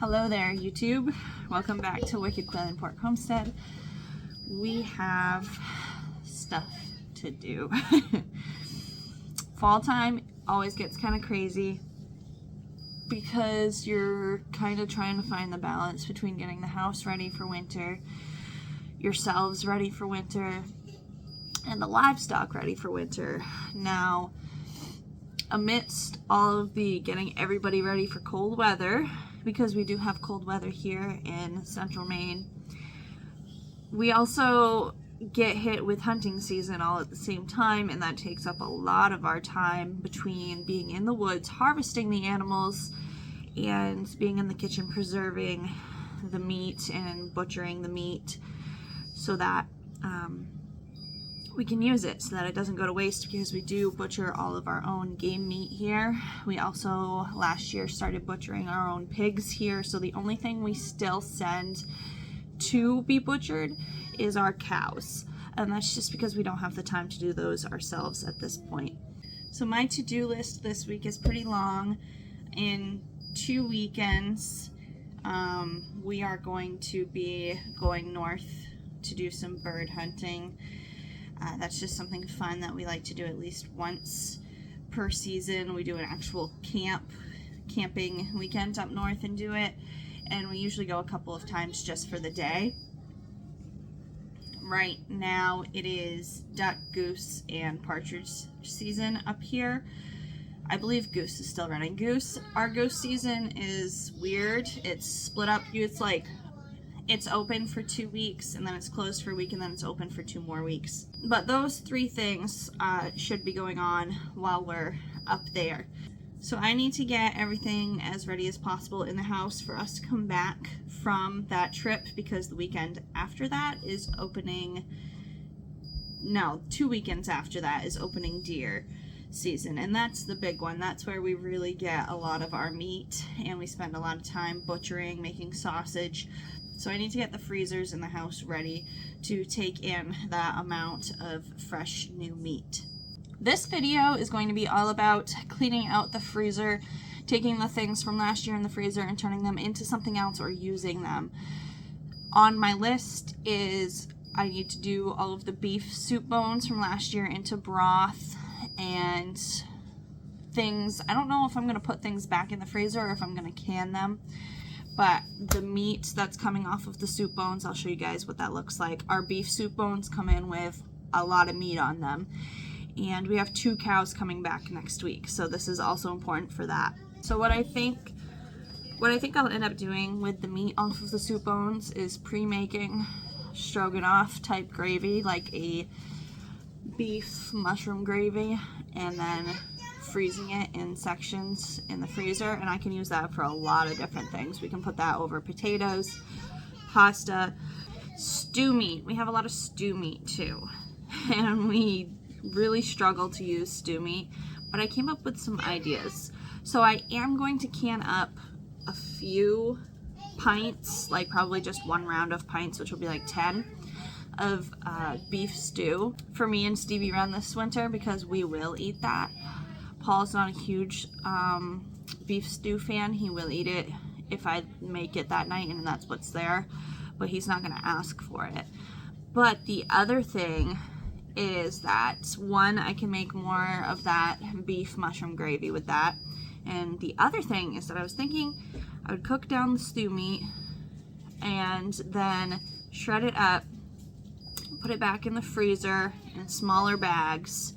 Hello there, YouTube. Welcome back to Wicked Quail and Pork Homestead. We have stuff to do. Fall time always gets kind of crazy because you're kind of trying to find the balance between getting the house ready for winter, yourselves ready for winter, and the livestock ready for winter. Now, amidst all of the getting everybody ready for cold weather, because we do have cold weather here in central Maine, we also get hit with hunting season all at the same time, and that takes up a lot of our time between being in the woods harvesting the animals and being in the kitchen preserving the meat and butchering the meat so that we can use it, so that it doesn't go to waste, because we do butcher all of our own game meat here. We also last year started butchering our own pigs here, so the only thing we still send to be butchered is our cows, and that's just because we don't have the time to do those ourselves at this point. So my to-do list this week is pretty long. In 2 weekends we are going to be going north to do some bird hunting. That's just something fun that we like to do at least once per season. We do an actual camping weekend up north and do it, and we usually go a couple of times just for the day. Right now it is duck, goose, and partridge season up here. I believe goose is still running. Our goose season is weird. It's split up. It's open for 2 weeks, and then it's closed for a week, and then it's open for 2 more weeks. But those 3 things should be going on while we're up there. So I need to get everything as ready as possible in the house for us to come back from that trip, because the weekend after that is opening, no, 2 weekends after that is opening deer season, and that's the big one. That's where we really get a lot of our meat, and we spend a lot of time butchering, making sausage. So I need to get the freezers in the house ready to take in that amount of fresh new meat. This video is going to be all about cleaning out the freezer, taking the things from last year in the freezer and turning them into something else or using them. On my list is I need to do all of the beef soup bones from last year into broth and things. I don't know if I'm going to put things back in the freezer or if I'm going to can them. But the meat that's coming off of the soup bones, I'll show you guys what that looks like. Our beef soup bones come in with a lot of meat on them. And we have 2 cows coming back next week, so this is also important for that. So what I think I'll end up doing with the meat off of the soup bones is pre-making stroganoff type gravy, like a beef mushroom gravy, and then freezing it in sections in the freezer, and I can use that for a lot of different things. We can put that over potatoes, pasta, stew meat. We have a lot of stew meat too, and we really struggle to use stew meat, but I came up with some ideas. So I am going to can up a few pints, like probably just 1 round of pints, which will be like 10 of beef stew for me and Stevie run this winter, because we will eat that. Paul's not a huge beef stew fan. He will eat it if I make it that night and that's what's there, but he's not going to ask for it. But the other thing is that, one, I can make more of that beef mushroom gravy with that. And the other thing is that I was thinking I would cook down the stew meat and then shred it up, put it back in the freezer in smaller bags,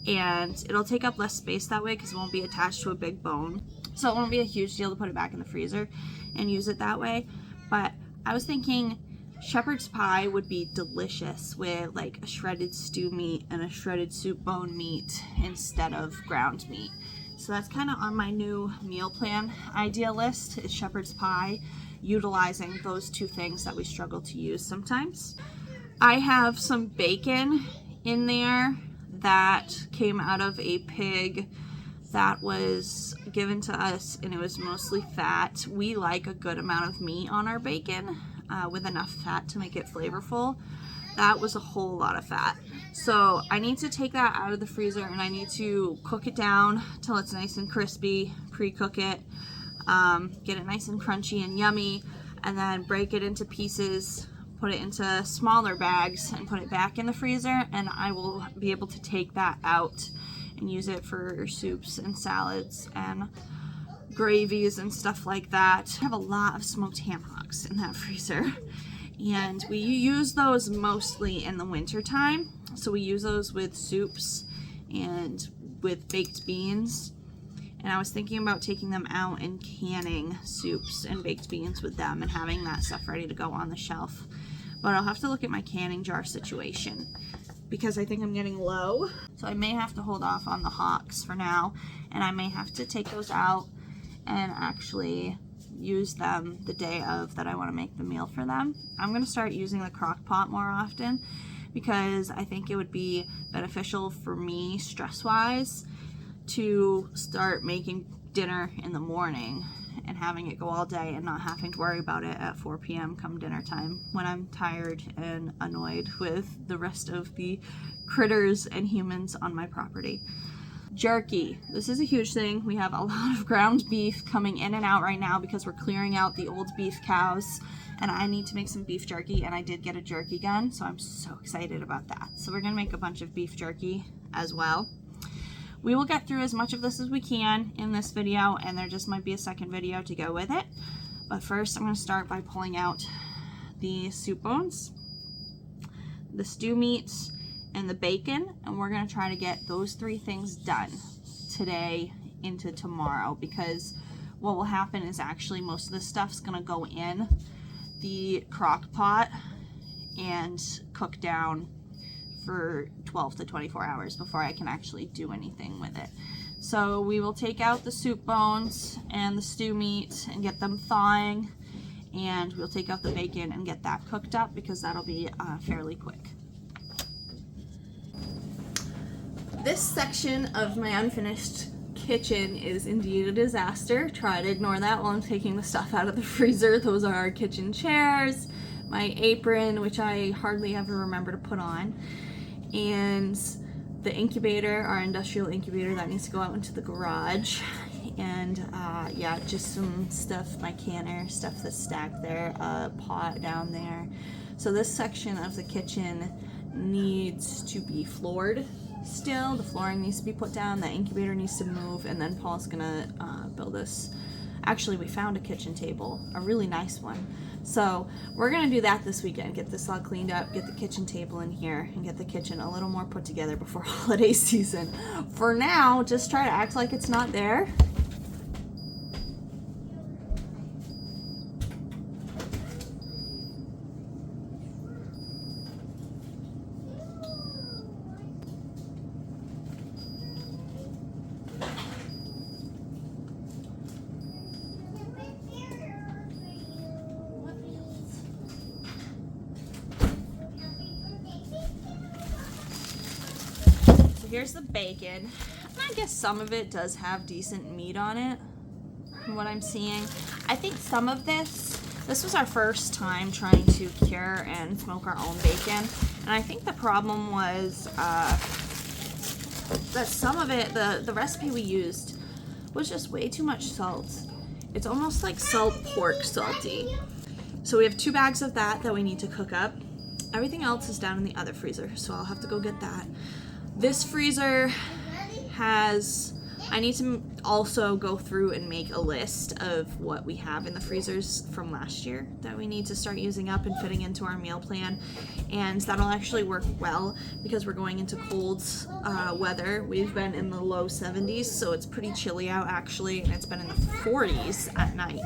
and it'll take up less space that way because it won't be attached to a big bone. So it won't be a huge deal to put it back in the freezer and use it that way. But I was thinking shepherd's pie would be delicious with like a shredded stew meat and a shredded soup bone meat instead of ground meat. So that's kind of on my new meal plan idea list, is shepherd's pie, utilizing those 2 things that we struggle to use sometimes. I have some bacon in there that came out of a pig that was given to us, and it was mostly fat. We like a good amount of meat on our bacon with enough fat to make it flavorful. That was a whole lot of fat. So I need to take that out of the freezer, and I need to cook it down till it's nice and crispy, pre-cook it, get it nice and crunchy and yummy, and then break it into pieces, put it into smaller bags, and put it back in the freezer, and I will be able to take that out and use it for soups and salads and gravies and stuff like that. I have a lot of smoked ham hocks in that freezer, and we use those mostly in the winter time. So we use those with soups and with baked beans. And I was thinking about taking them out and canning soups and baked beans with them and having that stuff ready to go on the shelf. But I'll have to look at my canning jar situation because I think I'm getting low. So I may have to hold off on the hocks for now, and I may have to take those out and actually use them the day of that I want to make the meal for them. I'm going to start using the crock pot more often because I think it would be beneficial for me stress-wise to start making dinner in the morning and having it go all day and not having to worry about it at 4 p.m. come dinner time when I'm tired and annoyed with the rest of the critters and humans on my property. Jerky. This is a huge thing. We have a lot of ground beef coming in and out right now because we're clearing out the old beef cows, and I need to make some beef jerky, and I did get a jerky gun, so I'm so excited about that. So we're gonna make a bunch of beef jerky as well. We will get through as much of this as we can in this video, and there just might be a second video to go with it. But first, I'm going to start by pulling out the soup bones, the stew meats, and the bacon, and we're going to try to get those 3 things done today into tomorrow, because what will happen is actually most of this stuff's going to go in the crock pot and cook down for 12 to 24 hours before I can actually do anything with it. So we will take out the soup bones and the stew meat and get them thawing, and we'll take out the bacon and get that cooked up because that'll be fairly quick. This section of my unfinished kitchen is indeed a disaster. Try to ignore that while I'm taking the stuff out of the freezer. Those are our kitchen chairs, my apron, which I hardly ever remember to put on, and the incubator, our industrial incubator that needs to go out into the garage, and yeah, just some stuff, my canner, stuff that's stacked there, a pot down there. So this section of the kitchen needs to be floored still. The flooring needs to be put down, the incubator needs to move, and then Paul's gonna build us. Actually, we found a kitchen table, a really nice one. So we're gonna do that this weekend, get this all cleaned up, get the kitchen table in here, and get the kitchen a little more put together before holiday season. For now, just try to act like it's not there. Here's the bacon. I guess some of it does have decent meat on it from what I'm seeing. I think some of this was our first time trying to cure and smoke our own bacon, and I think the problem was that some of it, the recipe we used was just way too much salt. It's almost like salt pork salty. So we have 2 bags of that we need to cook up. Everything else is down in the other freezer, so I'll have to go get that. This freezer has, I need to also go through and make a list of what we have in the freezers from last year that we need to start using up and fitting into our meal plan. And that'll actually work well because we're going into cold weather. We've been in the low 70s, so it's pretty chilly out actually, and it's been in the 40s at night.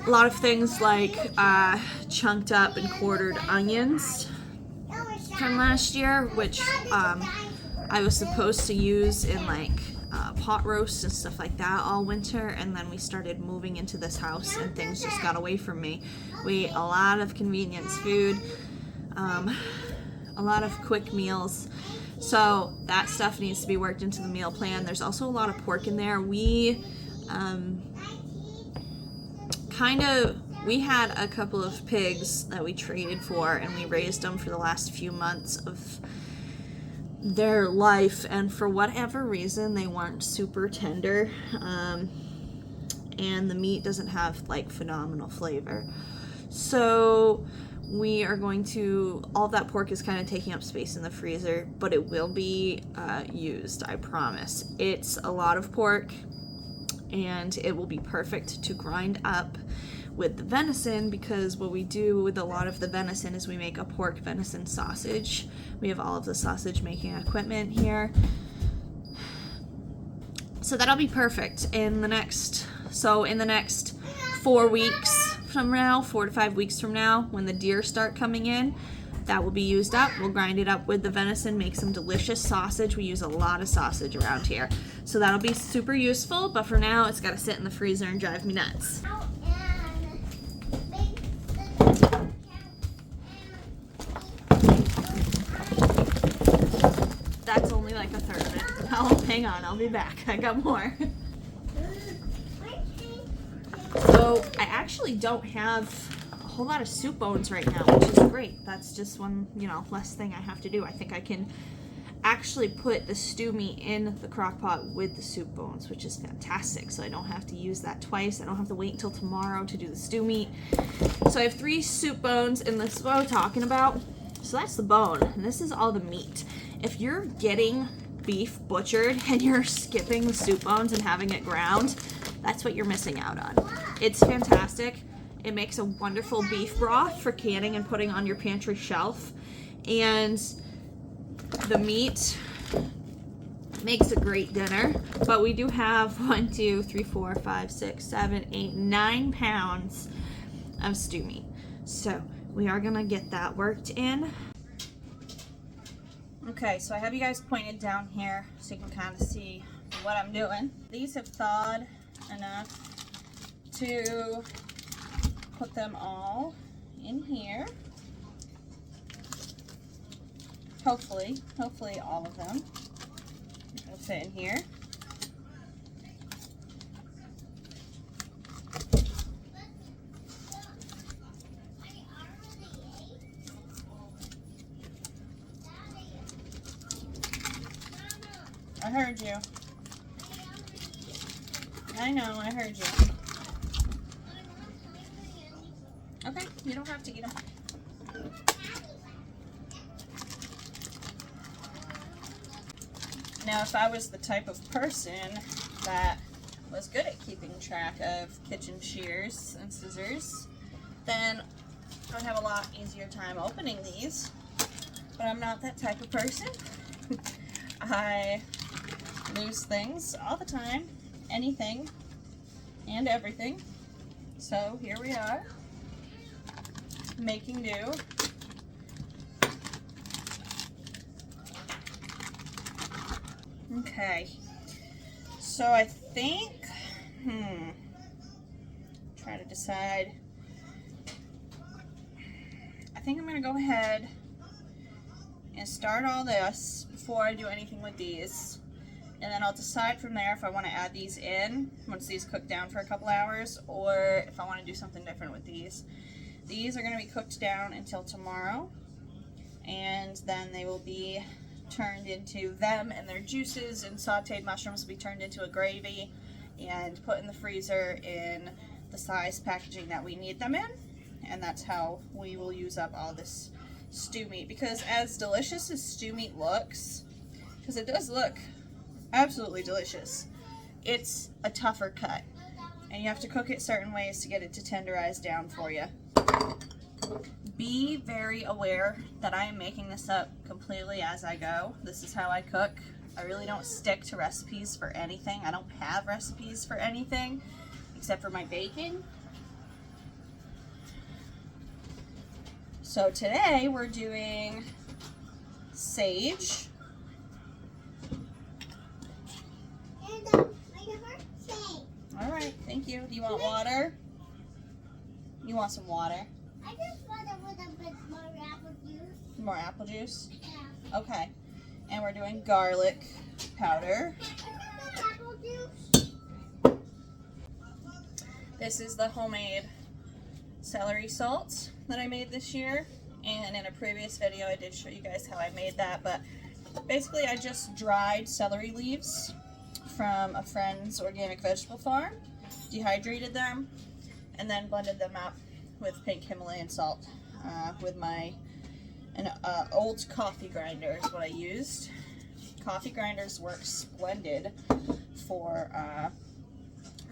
A lot of things like chunked up and quartered onions from last year, which I was supposed to use in like pot roasts and stuff like that all winter, and then we started moving into this house and things just got away from me. We ate a lot of convenience food, a lot of quick meals, so that stuff needs to be worked into the meal plan. There's also a lot of pork in there. We had a couple of pigs that we traded for, and we raised them for the last few months of their life, and for whatever reason they weren't super tender, and the meat doesn't have like phenomenal flavor. So we are going to, all of that pork is kind of taking up space in the freezer, but it will be used, I promise. It's a lot of pork, and it will be perfect to grind up with the venison, because what we do with a lot of the venison is we make a pork venison sausage. We have all of the sausage making equipment here. So that'll be perfect in the next 4 weeks from now, 4 to 5 weeks from now, when the deer start coming in, that will be used up. We'll grind it up with the venison, make some delicious sausage. We use a lot of sausage around here. So that'll be super useful, but for now, it's gotta sit in the freezer and drive me nuts. That's only like a third of it. Oh, hang on, I'll be back. I got more. So I actually don't have a whole lot of soup bones right now, which is great. That's just one, less thing I have to do. I think I can actually put the stew meat in the crock pot with the soup bones, which is fantastic. So I don't have to use that twice. I don't have to wait until tomorrow to do the stew meat. So I have 3 soup bones, and this is what I'm talking about. So that's the bone, and this is all the meat. If you're getting beef butchered and you're skipping the soup bones and having it ground, that's what you're missing out on. It's fantastic. It makes a wonderful beef broth for canning and putting on your pantry shelf. And the meat makes a great dinner. But we do have 1, 2, 3, 4, 5, 6, 7, 8, 9 pounds of stew meat. So we are gonna get that worked in. Okay, so I have you guys pointed down here so you can kind of see what I'm doing. These have thawed enough to put them all in here. Hopefully all of them will fit in here. I heard you. I know, I heard you. Okay, you don't have to eat them. Now, if I was the type of person that was good at keeping track of kitchen shears and scissors, then I would have a lot easier time opening these. But I'm not that type of person. I lose things all the time, anything and everything. So here we are, making do. Okay, so I think, try to decide. I think I'm gonna go ahead and start all this before I do anything with these. And then I'll decide from there if I want to add these in once these cook down for a couple hours, or if I want to do something different with these. These are going to be cooked down until tomorrow, and then they will be turned into them and their juices, and sauteed mushrooms will be turned into a gravy and put in the freezer in the size packaging that we need them in. And that's how we will use up all this stew meat, because as delicious as stew meat looks, because it does look absolutely delicious, it's a tougher cut, and you have to cook it certain ways to get it to tenderize down for you. Be very aware that I am making this up completely as I go. This is how I cook. I really don't stick to recipes for anything. I don't have recipes for anything except for my baking. So today we're doing sage. All right, thank you. Do you want water? You want some water? I just want a little bit more apple juice. More apple juice? Yeah. Okay. And we're doing garlic powder. Apple juice. This is the homemade celery salt that I made this year. And in a previous video I did show you guys how I made that. But basically I just dried celery leaves from a friend's organic vegetable farm. dehydrated them, and then blended them up with pink Himalayan salt with my old coffee grinder is what I used. Coffee grinders work splendid for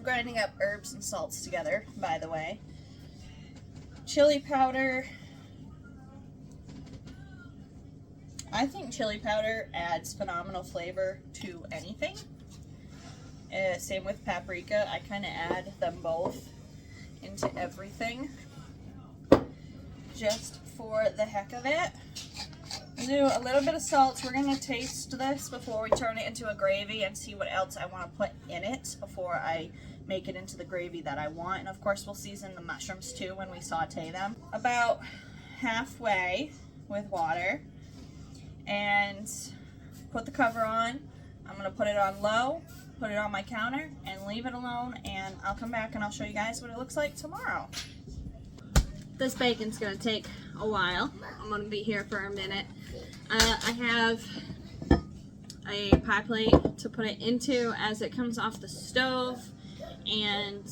grinding up herbs and salts together, by the way. Chili powder. I think chili powder adds phenomenal flavor to anything. Same with paprika. I kind of add them both into everything just for the heck of it. Do a little bit of salt. We're going to taste this before we turn it into a gravy and see what else I want to put in it before I make it into the gravy that I want. And of course we'll season the mushrooms too when we saute them. About halfway with water, and put the cover on. I'm going to put it on low, put it on my counter, and leave it alone, and I'll come back and I'll show you guys what it looks like tomorrow. This bacon's going to take a while. I'm going to be here for a minute. I have a pie plate to put it into as it comes off the stove, and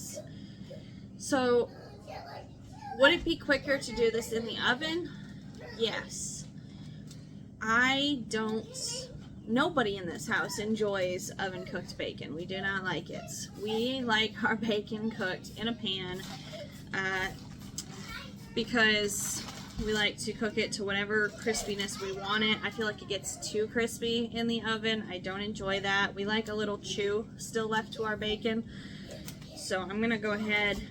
so would it be quicker to do this in the oven? Yes. Nobody in this house enjoys oven cooked bacon. We do not like it. We like our bacon cooked in a pan because we like to cook it to whatever crispiness we want it. I feel like it gets too crispy in the oven. I don't enjoy that. We like a little chew still left to our bacon. So I'm gonna go ahead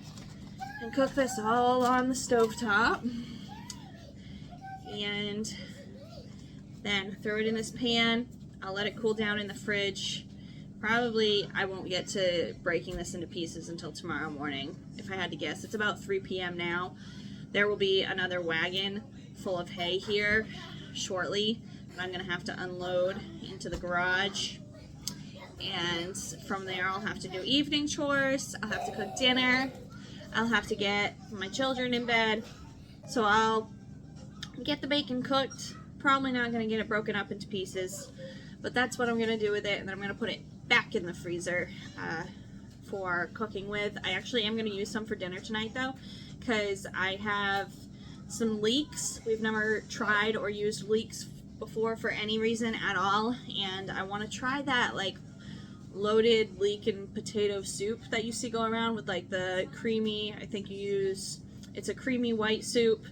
and cook this all on the stovetop, and then throw it in this pan. I'll let it cool down in the fridge. Probably I won't get to breaking this into pieces until tomorrow morning, if I had to guess. It's about 3 p.m. now. There will be another wagon full of hay here shortly, and I'm gonna have to unload into the garage. And from there I'll have to do evening chores, I'll have to cook dinner, I'll have to get my children in bed. So I'll get the bacon cooked. Probably not going to get it broken up into pieces, but that's what I'm going to do with it, and then I'm going to put it back in the freezer for cooking with. I actually am going to use some for dinner tonight though, because I have some leeks. We've never tried or used leeks before for any reason at all, and I want to try that like loaded leek and potato soup that you see go around with like the creamy, I think you use, it's a creamy white soup,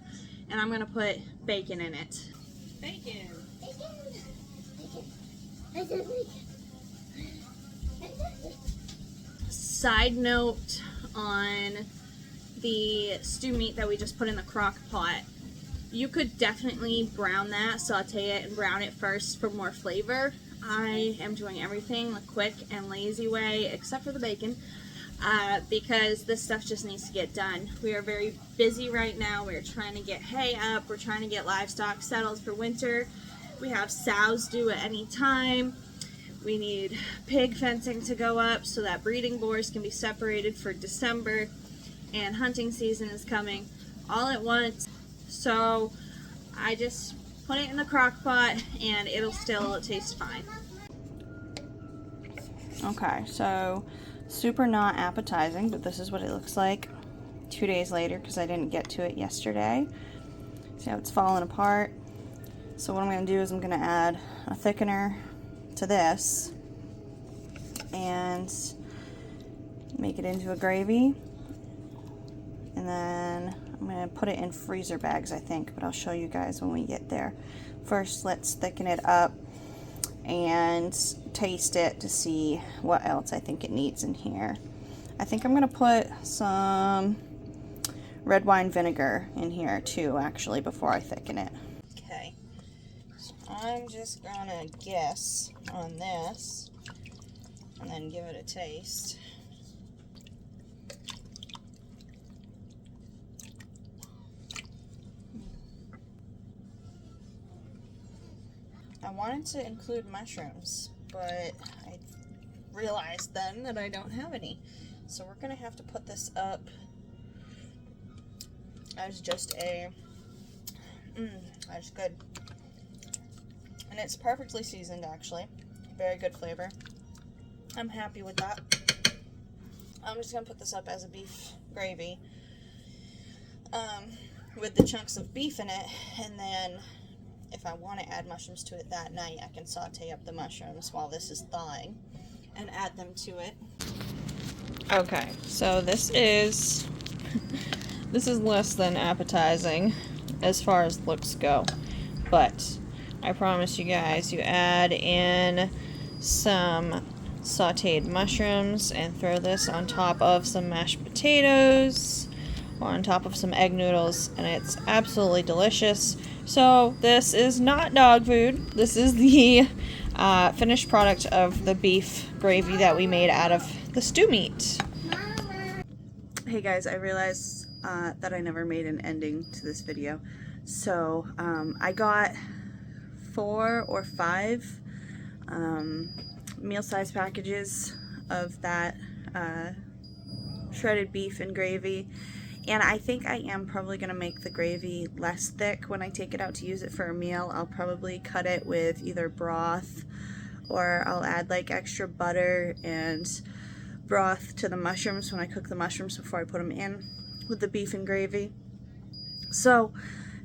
and I'm going to put bacon in it. Bacon. Side note on the stew meat that we just put in the crock pot. You could definitely brown that, saute it, and brown it first for more flavor. I am doing everything the quick and lazy way, except for the bacon, because this stuff just needs to get done. We are very busy right now. We're trying to get hay up. We're trying to get livestock settled for winter. We have sows due at any time. We need pig fencing to go up so that breeding boars can be separated for December, and hunting season is coming all at once. So I just put it in the crock pot and it'll still taste fine. Okay, so super not appetizing, but this is what it looks like 2 days later because I didn't get to it yesterday. See how it's falling apart? So what I'm going to do is I'm going to add a thickener to this and make it into a gravy, and then I'm going to put it in freezer bags, I think, but I'll show you guys when we get there. First, let's thicken it up and taste it to see what else I think it needs in here. I think I'm going to put some red wine vinegar in here too, actually, before I thicken it. Okay, so I'm just going to guess on this and then give it a taste. I wanted to include mushrooms, but I realized then that I don't have any. So we're going to have to put this up as just a, that's good. And it's perfectly seasoned, actually. Very good flavor. I'm happy with that. I'm just gonna put this up as a beef gravy with the chunks of beef in it, and then if I want to add mushrooms to it that night, I can saute up the mushrooms while this is thawing and add them to it. Okay, so this is less than appetizing as far as looks go, but I promise you guys, you add in some sauteed mushrooms and throw this on top of some mashed potatoes or on top of some egg noodles, and it's absolutely delicious. So this is not dog food. This is the finished product of the beef gravy that we made out of the stew meat. Hey guys, I realized that I never made an ending to this video. So I got 4 or 5 meal-sized packages of that shredded beef and gravy, and I think I am probably going to make the gravy less thick when I take it out to use it for a meal. I'll probably cut it with either broth, or I'll add like extra butter and broth to the mushrooms when I cook the mushrooms before I put them in with the beef and gravy. So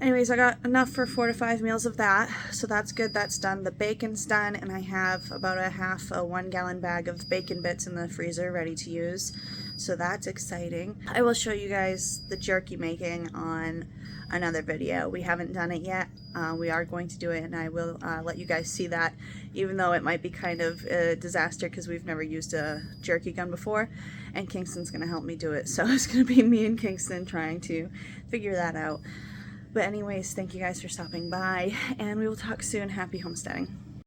anyways, I got enough for 4 to 5 meals of that, so that's good. That's done. The bacon's done, and I have about a 1 gallon bag of bacon bits in the freezer ready to use, so that's exciting. I will show you guys the jerky making on another video. We haven't done it yet. We are going to do it, and I will let you guys see that, even though it might be kind of a disaster because we've never used a jerky gun before, and Kingston's going to help me do it, so it's going to be me and Kingston trying to figure that out. But anyways, thank you guys for stopping by, and we will talk soon. Happy homesteading.